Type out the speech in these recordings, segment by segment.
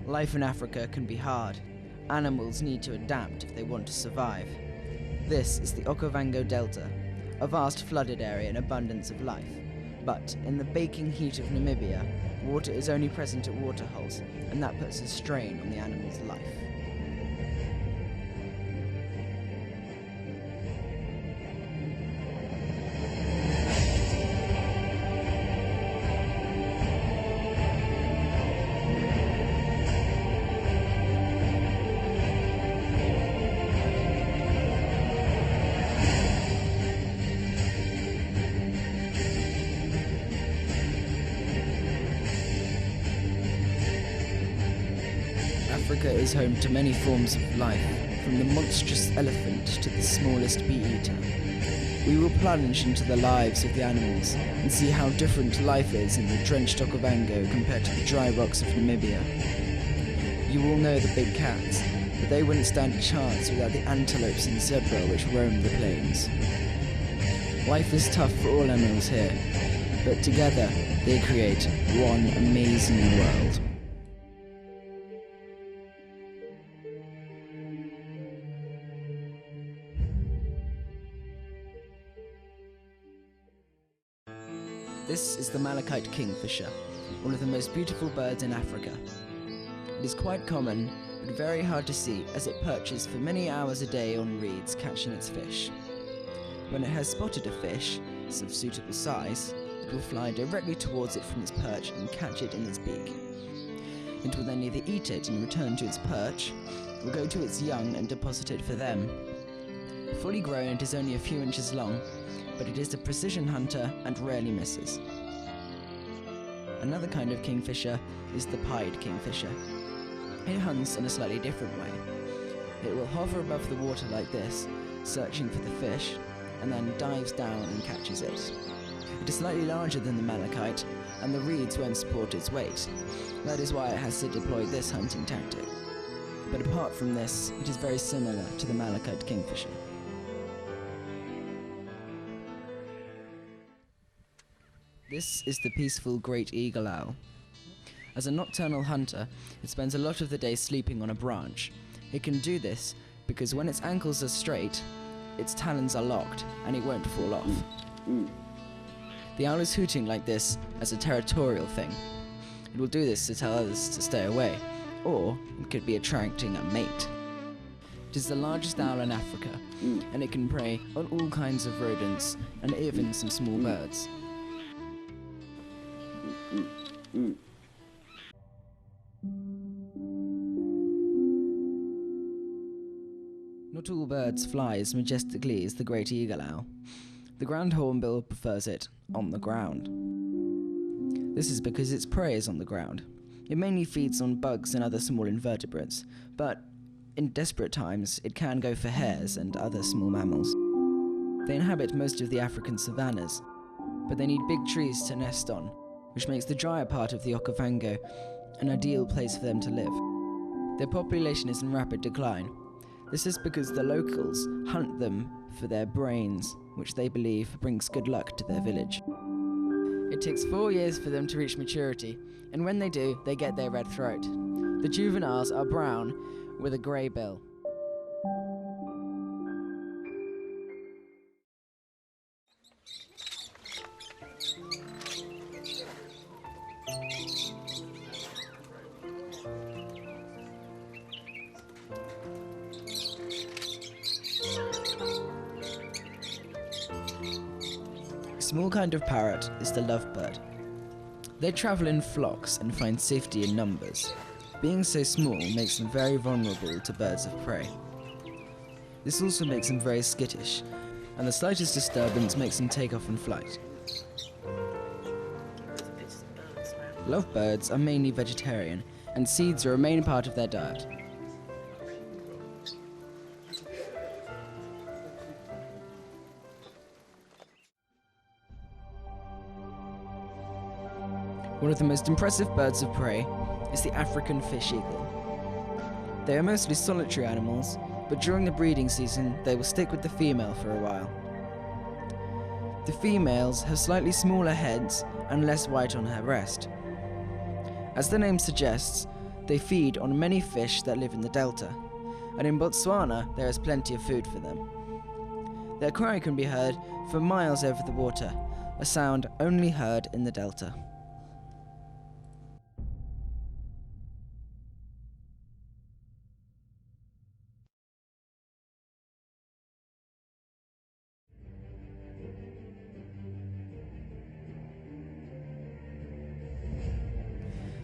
Life in Africa can be hard. Animals need to adapt if they want to survive. This is the Okovango Delta, a vast flooded area and abundance of life. But in the baking heat of Namibia, water is only present at waterholes, and that puts a strain on the animal's life. Africa is home to many forms of life, from the monstrous elephant to the smallest bee-eater. We will plunge into the lives of the animals and see how different life is in the drenched Okovango compared to the dry rocks of Namibia. You all know the big cats, but they wouldn't stand a chance without the antelopes and zebra which roam the plains. Life is tough for all animals here, but together they create one amazing world. This is the malachite kingfisher, one of the most beautiful birds in Africa. It is quite common, but very hard to see as it perches for many hours a day on reeds catching its fish. When it has spotted a fish, it's of suitable size, it will fly directly towards it from its perch and catch it in its beak. It will then either eat it and return to its perch, or go to its young and deposit it for them. Fully grown, it is only a few inches long, but it is a precision hunter and rarely misses. Another kind of kingfisher is the pied kingfisher. It hunts in a slightly different way. It will hover above the water like this, searching for the fish, and then dives down and catches it. It is slightly larger than the malachite, and the reeds won't support its weight. That is why it has to deploy this hunting tactic. But apart from this, it is very similar to the malachite kingfisher. This is the peaceful great eagle owl. As a nocturnal hunter, it spends a lot of the day sleeping on a branch. It can do this because when its ankles are straight, its talons are locked and it won't fall off. The owl is hooting like this as a territorial thing. It will do this to tell others to stay away, or it could be attracting a mate. It is the largest owl in Africa, and it can prey on all kinds of rodents and even some small birds. Not all birds fly as majestically as the great eagle owl. The ground hornbill prefers it on the ground. This is because its prey is on the ground. It mainly feeds on bugs and other small invertebrates, but in desperate times it can go for hares and other small mammals. They inhabit most of the African savannas, but they need big trees to nest on, which makes the drier part of the Okovango an ideal place for them to live. Their population is in rapid decline. This is because the locals hunt them for their brains, which they believe brings good luck to their village. It takes 4 years for them to reach maturity, and when they do, they get their red throat. The juveniles are brown with a grey bill. A small kind of parrot is the lovebird. They travel in flocks and find safety in numbers. Being so small makes them very vulnerable to birds of prey. This also makes them very skittish, and the slightest disturbance makes them take off and flight. Lovebirds are mainly vegetarian, and seeds are a main part of their diet. One of the most impressive birds of prey is the African fish eagle. They are mostly solitary animals, but during the breeding season they will stick with the female for a while. The females have slightly smaller heads and less white on her breast. As the name suggests, They feed on many fish that live in the delta, and in Botswana there is plenty of food for them. Their cry can be heard for miles over the water, a sound only heard in the delta.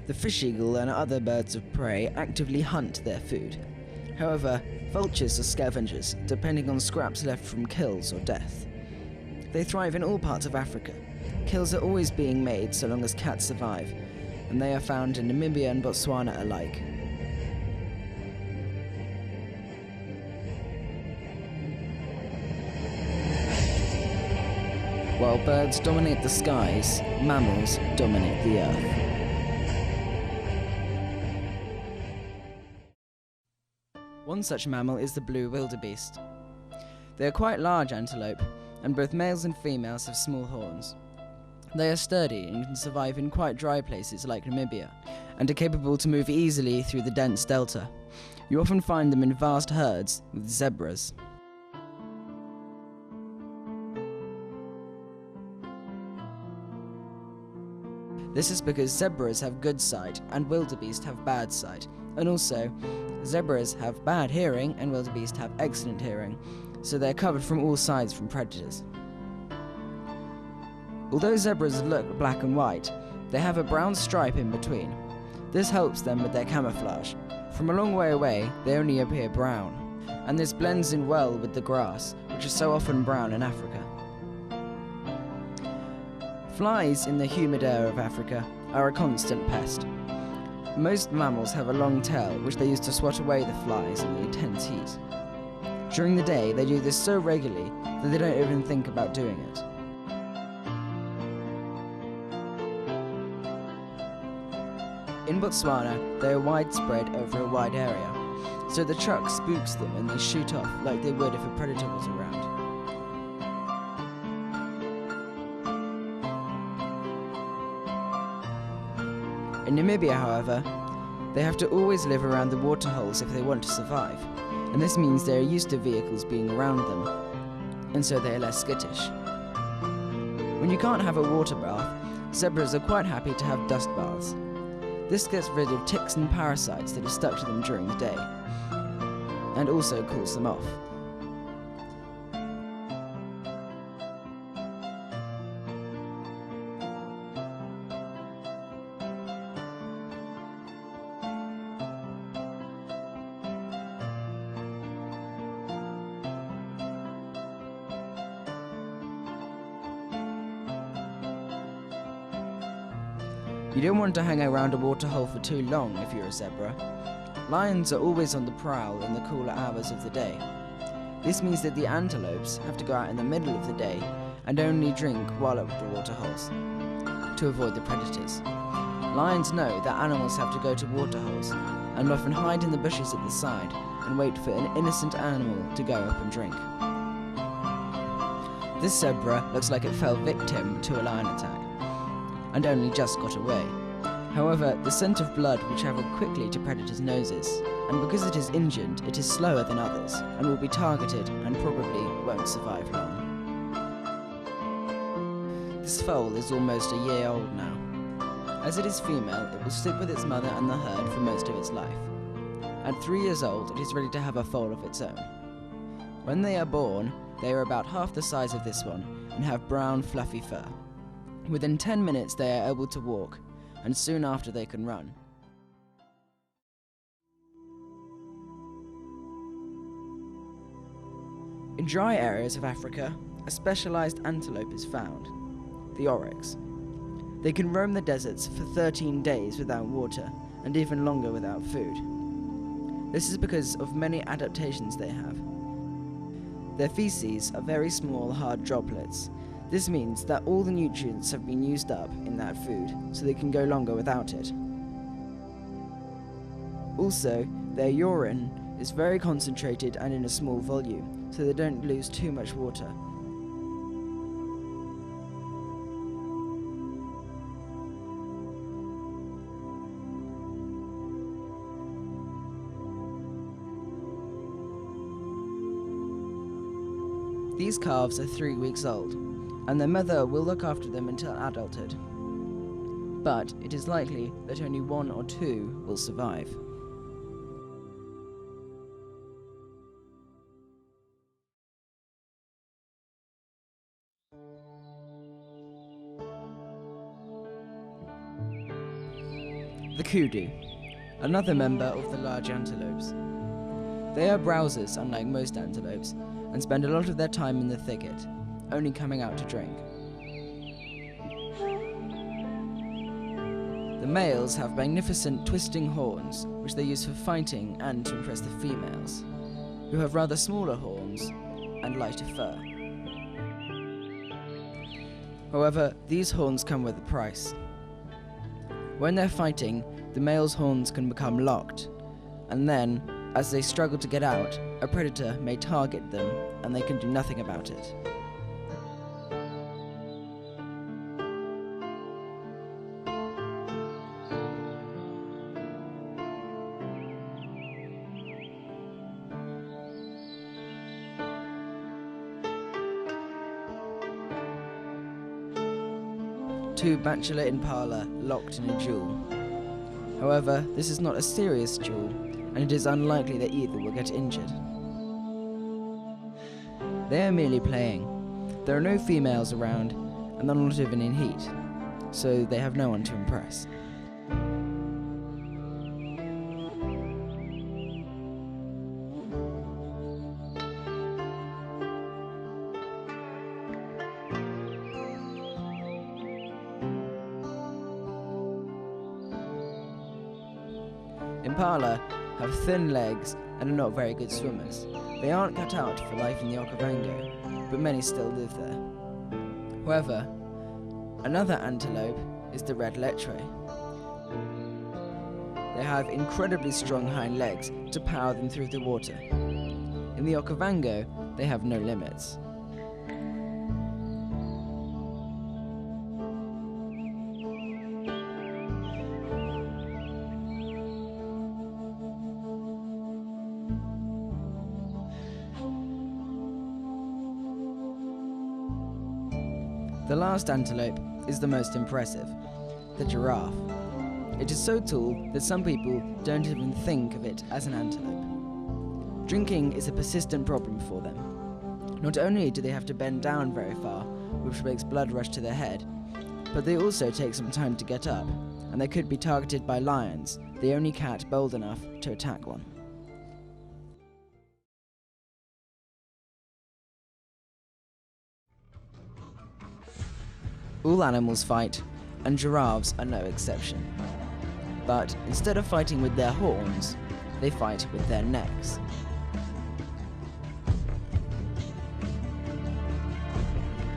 The fish eagle and other birds of prey actively hunt their food. However, vultures are scavengers, depending on scraps left from kills or death. They thrive in all parts of Africa. Kills are always being made so long as cats survive, and they are found in Namibia and Botswana alike. While birds dominate the skies, mammals dominate the earth. One such mammal is the blue wildebeest. They are quite large antelope, and both males and females have small horns. They are sturdy and can survive in quite dry places like Namibia, and are capable to move easily through the dense delta. You often find them in vast herds with zebras. This is because zebras have good sight and wildebeest have bad sight, and also zebras have bad hearing and wildebeest have excellent hearing, so they're covered from all sides from predators. Although zebras look black and white, they have a brown stripe in between. This helps them with their camouflage. From a long way away, they only appear brown, and this blends in well with the grass, which is so often brown in Africa. Flies in the humid air of Africa are a constant pest. Most mammals have a long tail which they use to swat away the flies in the intense heat. During the day, they do this so regularly that they don't even think about doing it. In Botswana, they are widespread over a wide area, so the truck spooks them and they shoot off like they would if a predator was around. In Namibia, however, they have to always live around the waterholes if they want to survive, and this means they are used to vehicles being around them, and so they are less skittish. When you can't have a water bath, zebras are quite happy to have dust baths. This gets rid of ticks and parasites that have stuck to them during the day, and also cools them off. You don't want to hang around a waterhole for too long if you're a zebra. Lions are always on the prowl in the cooler hours of the day. This means that the antelopes have to go out in the middle of the day and only drink while at the waterholes to avoid the predators. Lions know that animals have to go to waterholes and often hide in the bushes at the side and wait for an innocent animal to go up and drink. This zebra looks like it fell victim to a lion attack and only just got away. However, the scent of blood will travel quickly to predators' noses, and because it is injured, it is slower than others, and will be targeted and probably won't survive long. This foal is almost a year old now. As it is female, it will stick with its mother and the herd for most of its life. At 3 years old, it is ready to have a foal of its own. When they are born, they are about half the size of this one, and have brown, fluffy fur. Within 10 minutes they are able to walk, and soon after they can run. In dry areas of Africa, a specialized antelope is found, the oryx. They can roam the deserts for 13 days without water, and even longer without food. This is because of many adaptations they have. Their feces are very small, hard droplets. This means that all the nutrients have been used up in that food, so they can go longer without it. Also, their urine is very concentrated and in a small volume, so they don't lose too much water. These calves are 3 weeks old, and their mother will look after them until adulthood. But it is likely that only 1 or 2 will survive. The kudu, another member of the large antelopes. They are browsers, unlike most antelopes, and spend a lot of their time in the thicket, only coming out to drink. The males have magnificent twisting horns, which they use for fighting and to impress the females, who have rather smaller horns and lighter fur. However, these horns come with a price. When they're fighting, the male's horns can become locked, and then, as they struggle to get out, a predator may target them, and they can do nothing about it. Two bachelor impala locked in a duel. However, this is not a serious duel, and it is unlikely that either will get injured. They are merely playing. There are no females around, and they're not even in heat, so they have no one to impress. Impala have thin legs and are not very good swimmers. They aren't cut out for life in the Okovango, but many still live there. However, another antelope is the red letre. They have incredibly strong hind legs to power them through the water. In the Okovango, they have no limits. The last antelope is the most impressive, the giraffe. It is so tall that some people don't even think of it as an antelope. Drinking is a persistent problem for them. Not only do they have to bend down very far, which makes blood rush to their head, but they also take some time to get up, and they could be targeted by lions, the only cat bold enough to attack one. All animals fight, and giraffes are no exception. But instead of fighting with their horns, they fight with their necks.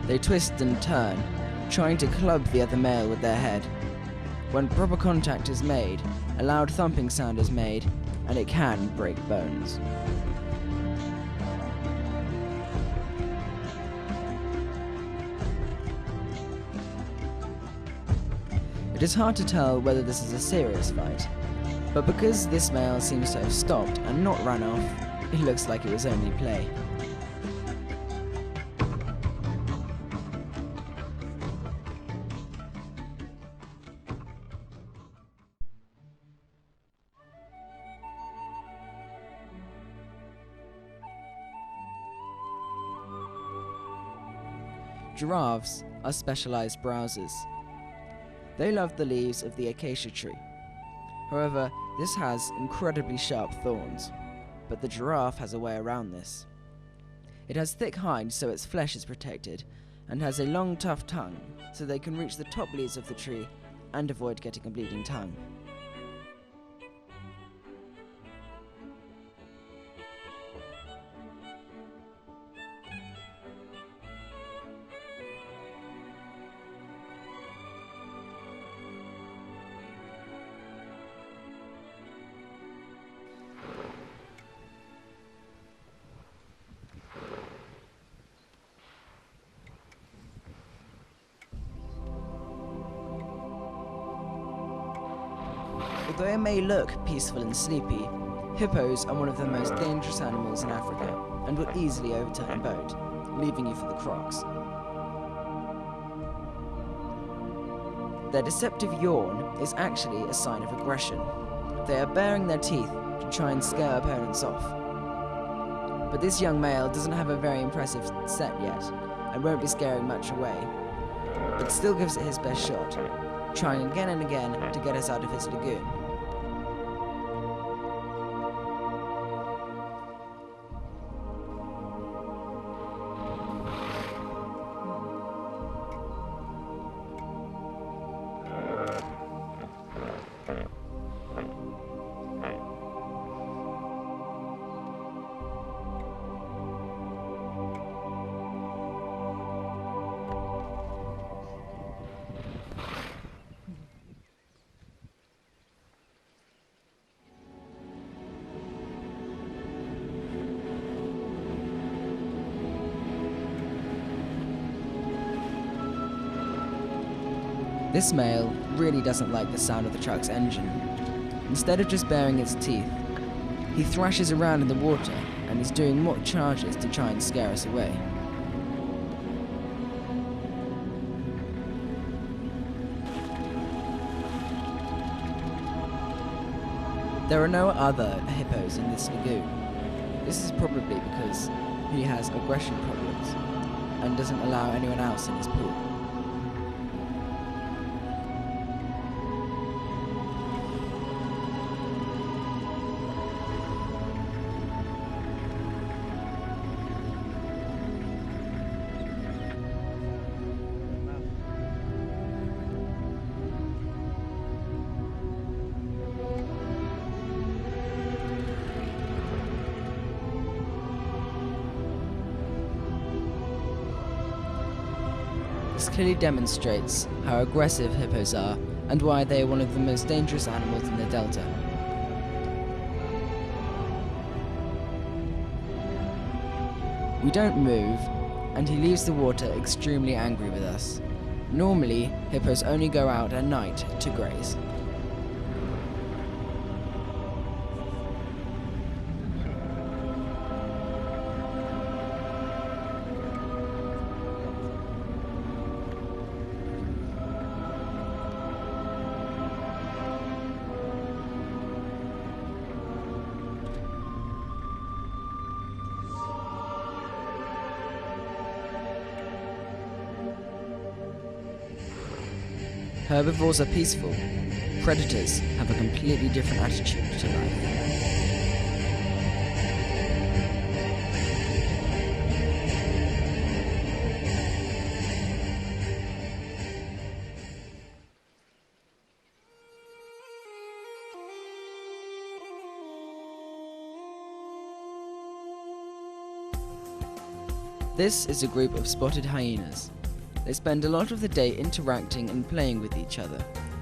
They twist and turn, trying to club the other male with their head. When proper contact is made, a loud thumping sound is made, and it can break bones. It is hard to tell whether this is a serious fight, but because this male seems to have stopped and not run off, it looks like it was only play. Giraffes are specialized browsers. They love the leaves of the acacia tree. However, this has incredibly sharp thorns, but the giraffe has a way around this. It has thick hide so its flesh is protected, and has a long tough tongue so they can reach the top leaves of the tree and avoid getting a bleeding tongue. Although it may look peaceful and sleepy, hippos are one of the most dangerous animals in Africa and will easily overturn a boat. leaving you for the crocs. Their deceptive yawn is actually a sign of aggression. They are baring their teeth to try and scare opponents off. But this young male doesn't have a very impressive set yet, and won't be scaring much away, but still gives it his best shot, trying again and again to get us out of his lagoon. This male really doesn't like the sound of the truck's engine. Instead of just baring its teeth, he thrashes around in the water and is doing mock charges to try and scare us away. There are no other hippos in this lagoon. This is probably because he has aggression problems and doesn't allow anyone else in his pool. This clearly demonstrates how aggressive hippos are and why they are one of the most dangerous animals in the delta. We don't move, and he leaves the water extremely angry with us. Normally, hippos only go out at night to graze. Herbivores are peaceful. Predators have a completely different attitude to life. This is a group of spotted hyenas. They spend a lot of the day interacting and playing with each other.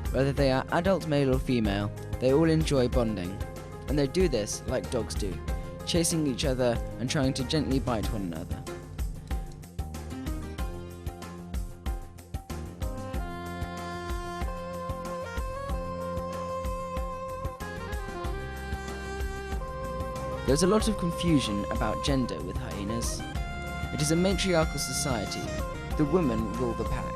Whether they are adult male or female, they all enjoy bonding. And they do this like dogs do, chasing each other and trying to gently bite one another. There's a lot of confusion about gender with hyenas. It is a matriarchal society. The women rule the pack.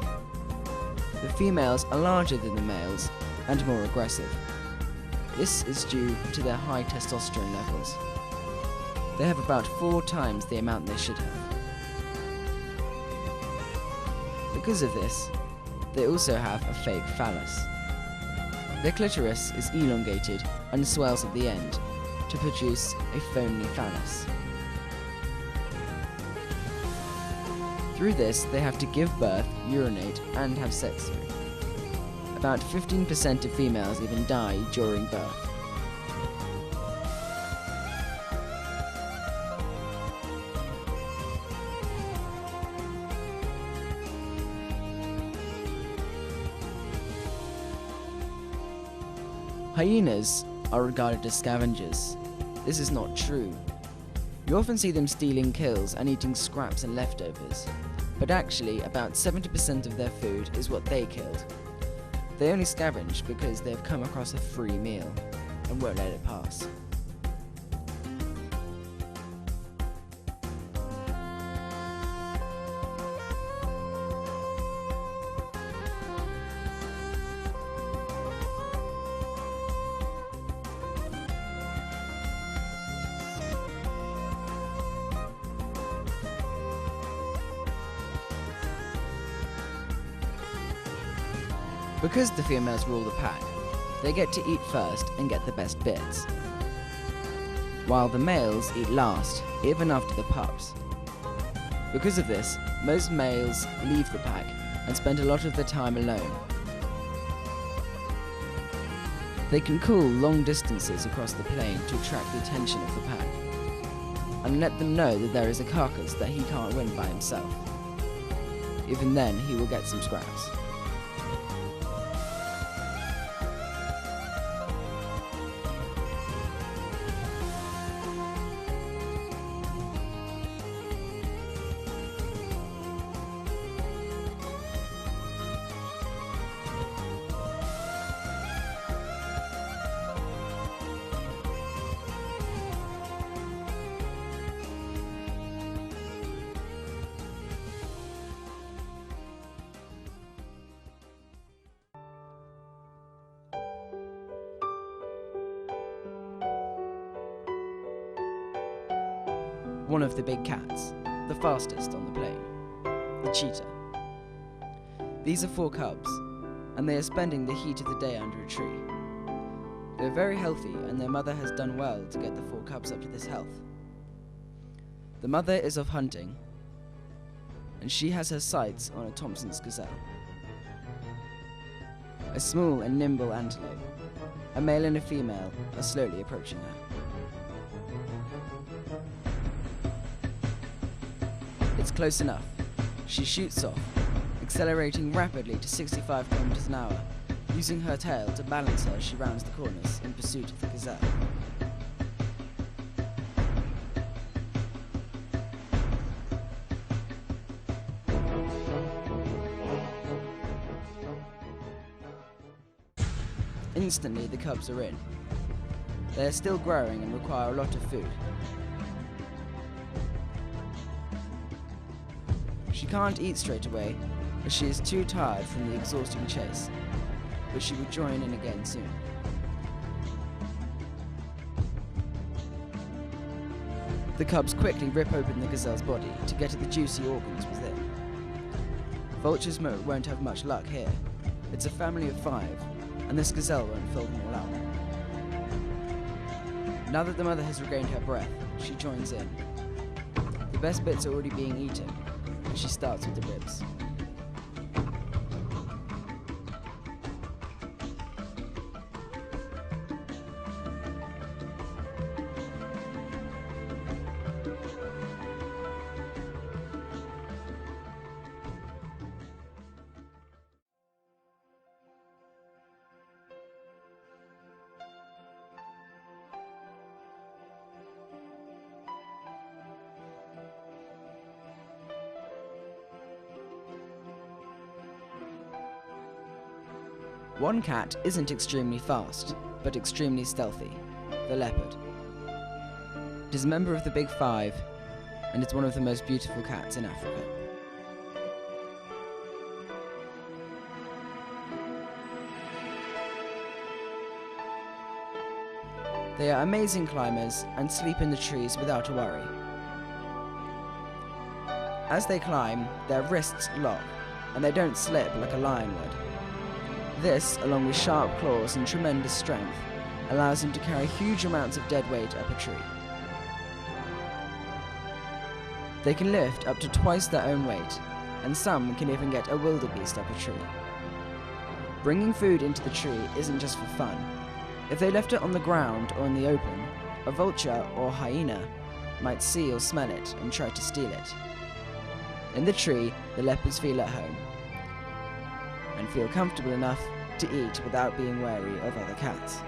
The females are larger than the males and more aggressive. This is due to their high testosterone levels. They have about 4 times the amount they should have. Because of this, they also have a fake phallus. Their clitoris is elongated and swells at the end to produce a phony phallus. Through this, they have to give birth, urinate, and have sex through. About 15% of females even die during birth. Hyenas are regarded as scavengers. This is not true. You often see them stealing kills and eating scraps and leftovers, but actually about 70% of their food is what they killed. They only scavenge because they've come across a free meal and won't let it pass. Because the females rule the pack, they get to eat first and get the best bits, while the males eat last, even after the pups. Because of this, most males leave the pack and spend a lot of their time alone. They can call long distances across the plain to attract the attention of the pack, and let them know that there is a carcass that he can't win by himself. Even then, he will get some scraps. One of the big cats, the fastest on the plain, the cheetah. These are 4 cubs, and they are spending the heat of the day under a tree. They are very healthy, and their mother has done well to get the 4 cubs up to this health. The mother is off hunting, and she has her sights on a Thompson's gazelle. A small and nimble antelope, a male and a female, are slowly approaching her. It's close enough. She shoots off, accelerating rapidly to 65 kilometers an hour, using her tail to balance her as she rounds the corners in pursuit of the gazelle. Instantly, the cubs are in. They are still growing and require a lot of food. She can't eat straight away, as she is too tired from the exhausting chase, but she will join in again soon. The cubs quickly rip open the gazelle's body to get at the juicy organs within. Vultures won't have much luck here. It's a family of 5, and this gazelle won't fill them all out. Now that the mother has regained her breath, she joins in. The best bits are already being eaten, and she starts with the ribs. One cat isn't extremely fast, but extremely stealthy, the leopard. It is a member of the Big 5, and it's one of the most beautiful cats in Africa. They are amazing climbers and sleep in the trees without a worry. As they climb, their wrists lock, and they don't slip like a lion would. This, along with sharp claws and tremendous strength, allows them to carry huge amounts of dead weight up a tree. They can lift up to twice their own weight, and some can even get a wildebeest up a tree. Bringing food into the tree isn't just for fun. If they left it on the ground or in the open, a vulture or hyena might see or smell it and try to steal it. In the tree, the leopards feel at home, and feel comfortable enough to eat without being wary of other cats.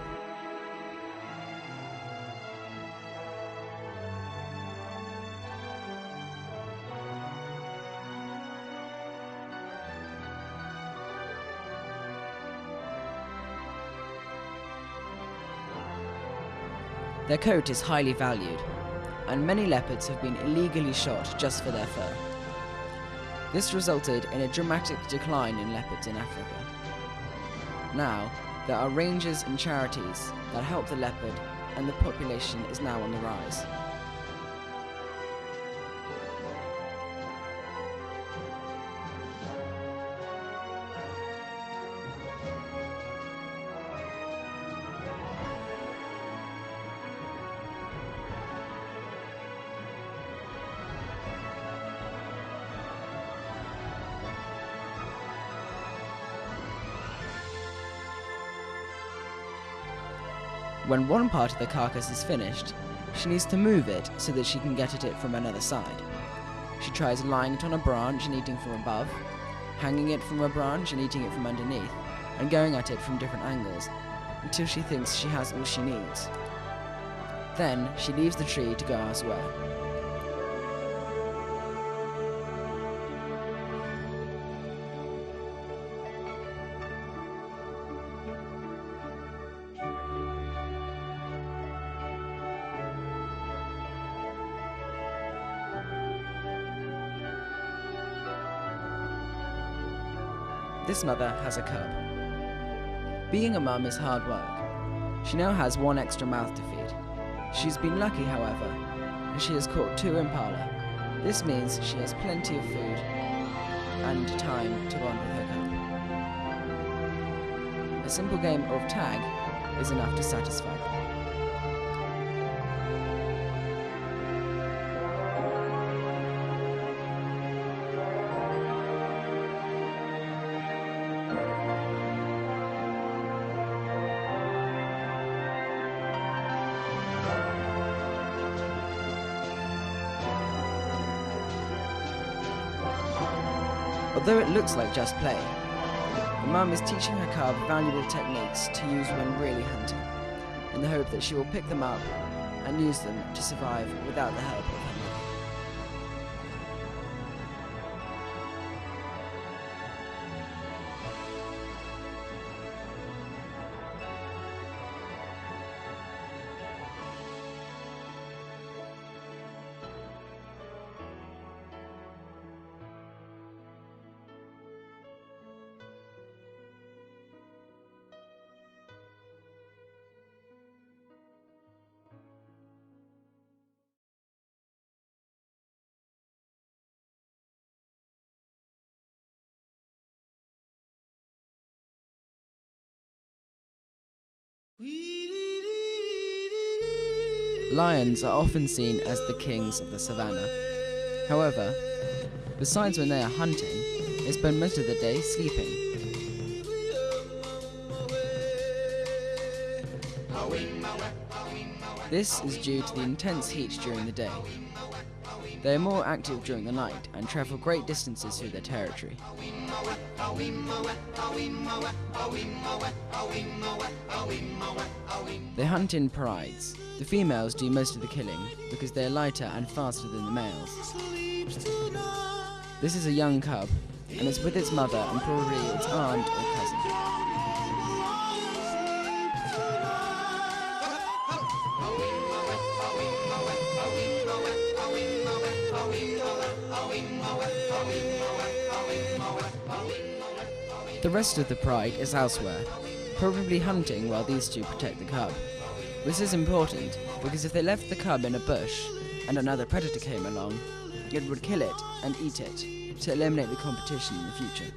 Their coat is highly valued, and many leopards have been illegally shot just for their fur. This resulted in a dramatic decline in leopards in Africa. Now, there are rangers and charities that help the leopard, and the population is now on the rise. When one part of the carcass is finished, she needs to move it so that she can get at it from another side. She tries lying it on a branch and eating from above, hanging it from a branch and eating it from underneath, and going at it from different angles, until she thinks she has all she needs. Then she leaves the tree to go elsewhere. This mother has a cub. Being a mum is hard work. She now has one extra mouth to feed. She's been lucky, however, and she has caught 2 impala. This means she has plenty of food and time to bond with her cub. A simple game of tag is enough to satisfy them. Although it looks like just play, the mum is teaching her cub valuable techniques to use when really hunting, in the hope that she will pick them up and use them to survive without the help of her mother. Lions are often seen as the kings of the savannah. However, besides when they are hunting, they spend most of the day sleeping. This is due to the intense heat during the day. They are more active during the night and travel great distances through their territory. They hunt in prides. The females do most of the killing because they are lighter and faster than the males. This is a young cub and is with its mother and probably its aunt or cousin. The rest of the pride is elsewhere, probably hunting while these two protect the cub. This is important because if they left the cub in a bush and another predator came along, it would kill it and eat it to eliminate the competition in the future.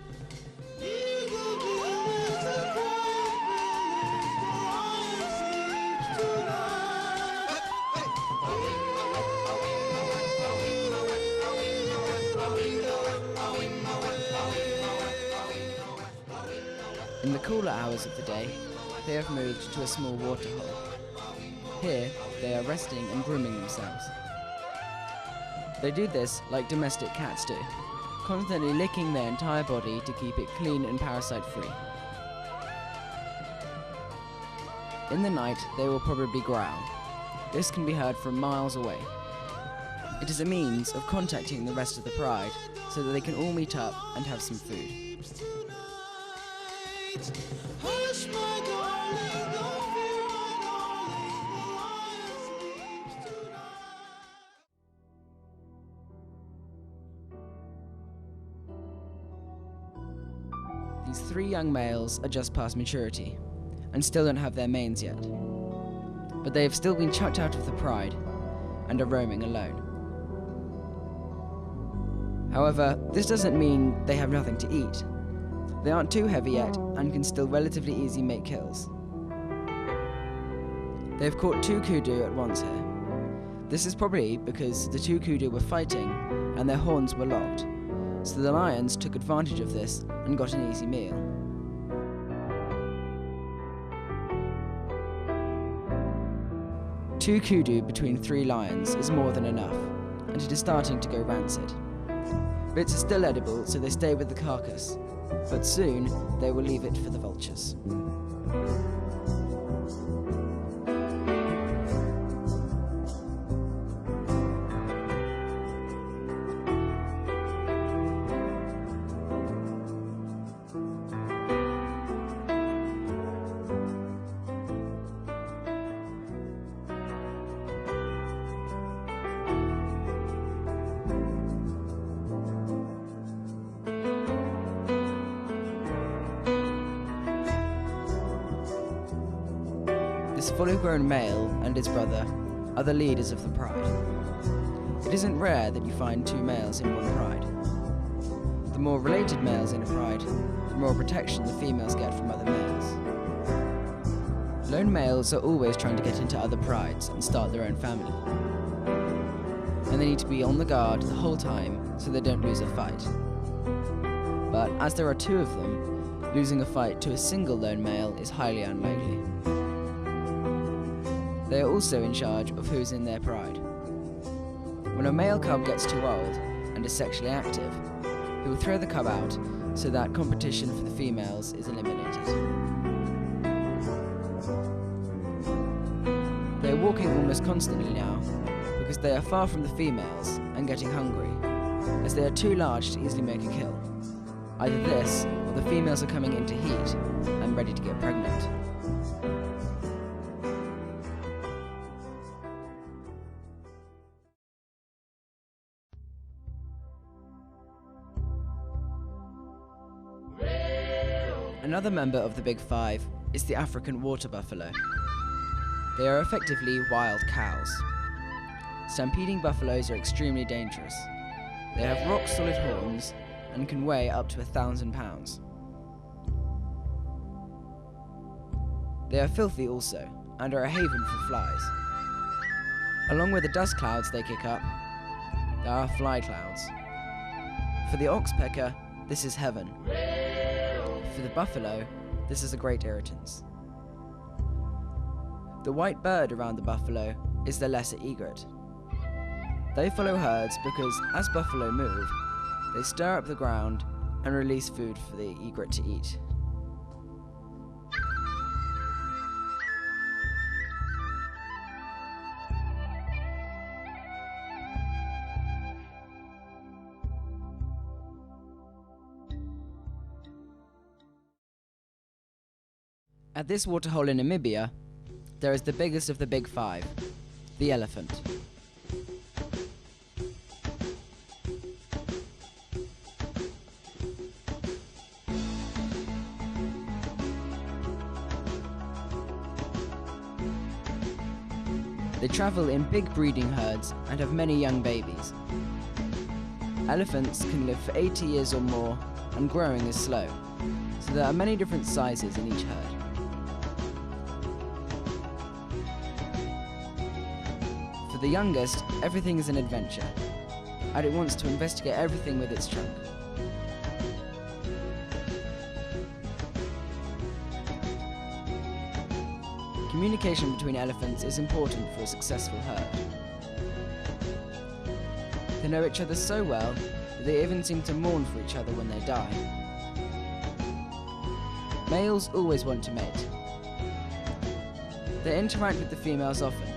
In the cooler hours of the day, they have moved to a small waterhole. Here, they are resting and grooming themselves. They do this like domestic cats do, constantly licking their entire body to keep it clean and parasite-free. In the night, they will probably growl. This can be heard from miles away. It is a means of contacting the rest of the pride so that they can all meet up and have some food. These 3 young males are just past maturity, and still don't have their manes yet. But they have still been chucked out of the pride, and are roaming alone. However, this doesn't mean they have nothing to eat. They aren't too heavy yet, and can still relatively easily make kills. They have caught 2 kudu at once here. This is probably because the 2 kudu were fighting, and their horns were locked. So the lions took advantage of this and got an easy meal. 2 kudu between 3 lions is more than enough, and it is starting to go rancid. Bits are still edible, so they stay with the carcass, but soon they will leave it for the vultures. This fully grown male and his brother are the leaders of the pride. It isn't rare that you find 2 males in one pride. The more related males in a pride, the more protection the females get from other males. Lone males are always trying to get into other prides and start their own family. And they need to be on the guard the whole time so they don't lose a fight. But as there are 2 of them, losing a fight to a single lone male is highly unlikely. They are also in charge of who's in their pride. When a male cub gets too old and is sexually active, he will throw the cub out so that competition for the females is eliminated. They are walking almost constantly now because they are far from the females and getting hungry, as they are too large to easily make a kill. Either this, or the females are coming into heat and ready to get pregnant. Another member of the Big Five is the African water buffalo. They are effectively wild cows. Stampeding buffaloes are extremely dangerous. They have rock-solid horns and can weigh up to 1,000 pounds. They are filthy also, and are a haven for flies. Along with the dust clouds they kick up, there are fly clouds. For the oxpecker, this is heaven. For the buffalo, this is a great irritant. The white bird around the buffalo is the lesser egret. They follow herds because, as buffalo move, they stir up the ground and release food for the egret to eat. At this waterhole in Namibia, there is the biggest of the Big Five, the elephant. They travel in big breeding herds and have many young babies. Elephants can live for 80 years or more, and growing is slow, so there are many different sizes in each herd. For the youngest, everything is an adventure, and it wants to investigate everything with its trunk. Communication between elephants is important for a successful herd. They know each other so well that they even seem to mourn for each other when they die. Males always want to mate. They interact with the females often,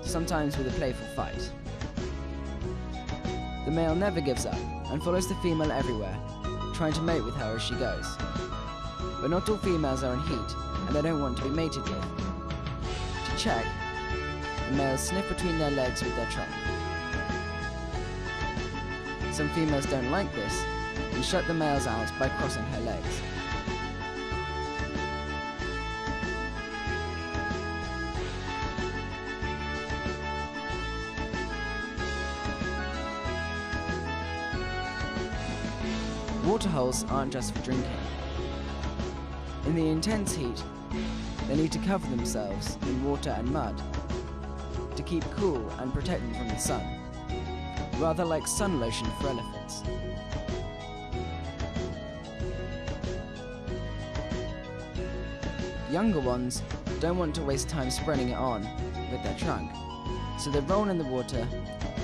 sometimes with a playful fight. The male never gives up and follows the female everywhere, trying to mate with her as she goes. But not all females are in heat, and they don't want to be mated with. To check, the males sniff between their legs with their trunk. Some females don't like this and shut the males out by crossing her legs. Waterholes aren't just for drinking. In the intense heat, they need to cover themselves in water and mud to keep cool and protect them from the sun, rather like sun lotion for elephants. Younger ones don't want to waste time spreading it on with their trunk, so they roll in the water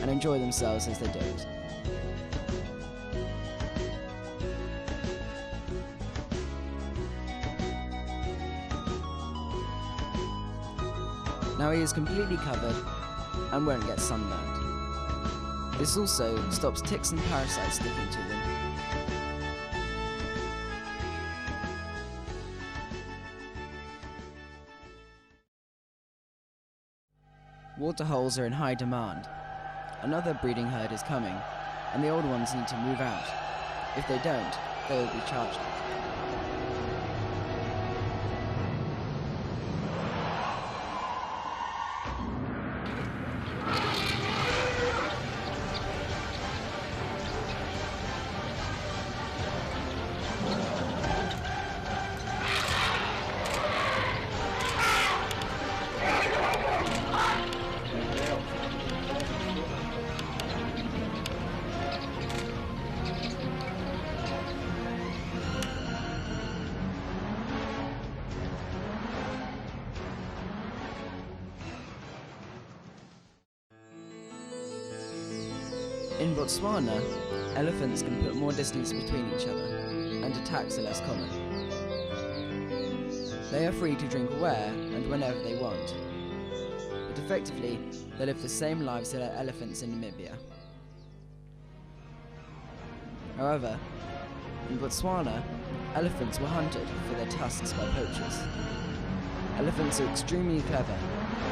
and enjoy themselves as they do it. Now he is completely covered and won't get sunburned. This also stops ticks and parasites sticking to them. Waterholes are in high demand. Another breeding herd is coming, and the old ones need to move out. If they don't, they will be charged out. In Botswana, elephants can put more distance between each other, and attacks are less common. They are free to drink where and whenever they want, but effectively they live the same lives as elephants in Namibia. However, in Botswana, elephants were hunted for their tusks by poachers. Elephants are extremely clever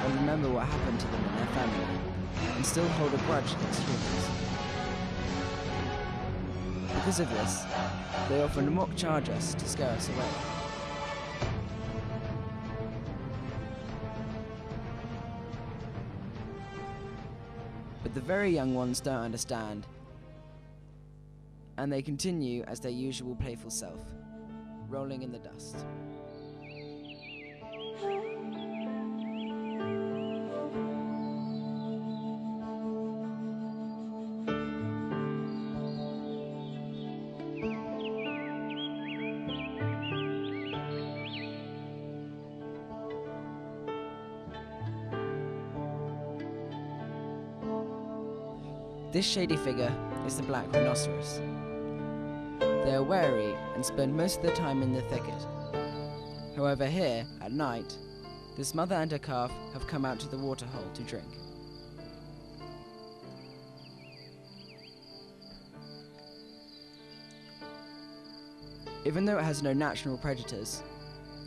and remember what happened to them and their family, and still hold a grudge against humans. Because of this, they often mock charge us to scare us away. But the very young ones don't understand, and they continue as their usual playful self, rolling in the dust. This shady figure is the black rhinoceros. They are wary and spend most of their time in the thicket. However, here, at night, this mother and her calf have come out to the waterhole to drink. Even though it has no natural predators,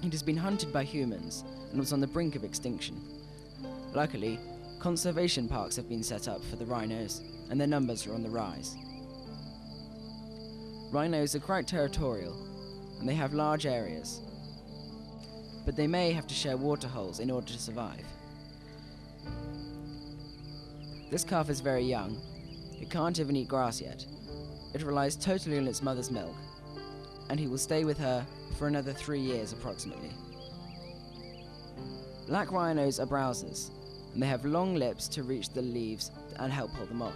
it has been hunted by humans and was on the brink of extinction. Luckily, conservation parks have been set up for the rhinos, and their numbers are on the rise. Rhinos are quite territorial, and they have large areas, but they may have to share waterholes in order to survive. This calf is very young. It can't even eat grass yet. It relies totally on its mother's milk, and he will stay with her for another 3 years approximately. Black rhinos are browsers, and they have long lips to reach the leaves and help hold them off.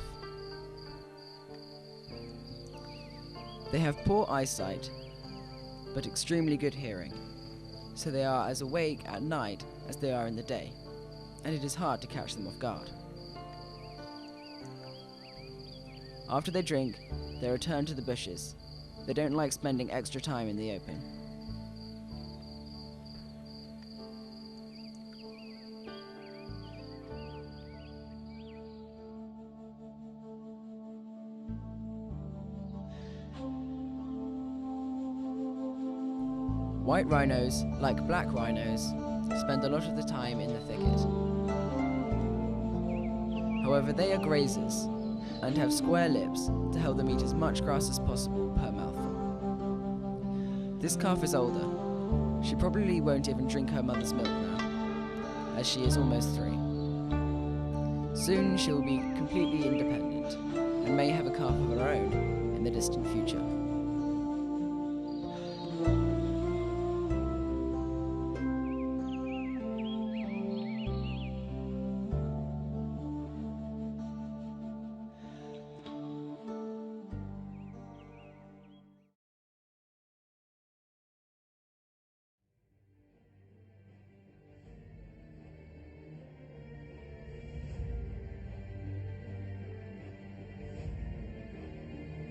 They have poor eyesight, but extremely good hearing, so they are as awake at night as they are in the day, and it is hard to catch them off guard. After they drink, they return to the bushes. They don't like spending extra time in the open. White rhinos, like black rhinos, spend a lot of the time in the thicket. However, they are grazers and have square lips to help them eat as much grass as possible per mouthful. This calf is older. She probably won't even drink her mother's milk now, as she is almost 3. Soon she will be completely independent and may have a calf of her own in the distant future.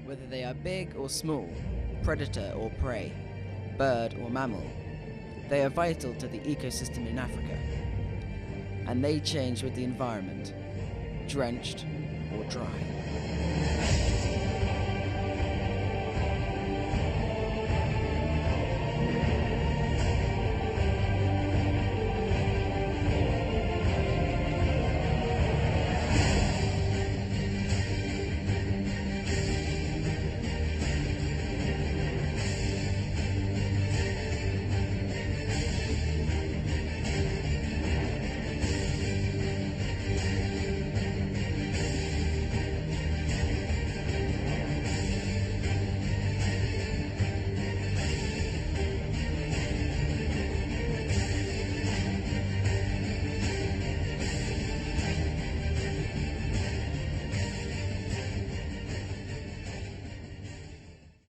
Whether they are big or small, predator or prey, bird or mammal, they are vital to the ecosystem in Africa, and they change with the environment, drenched or dry.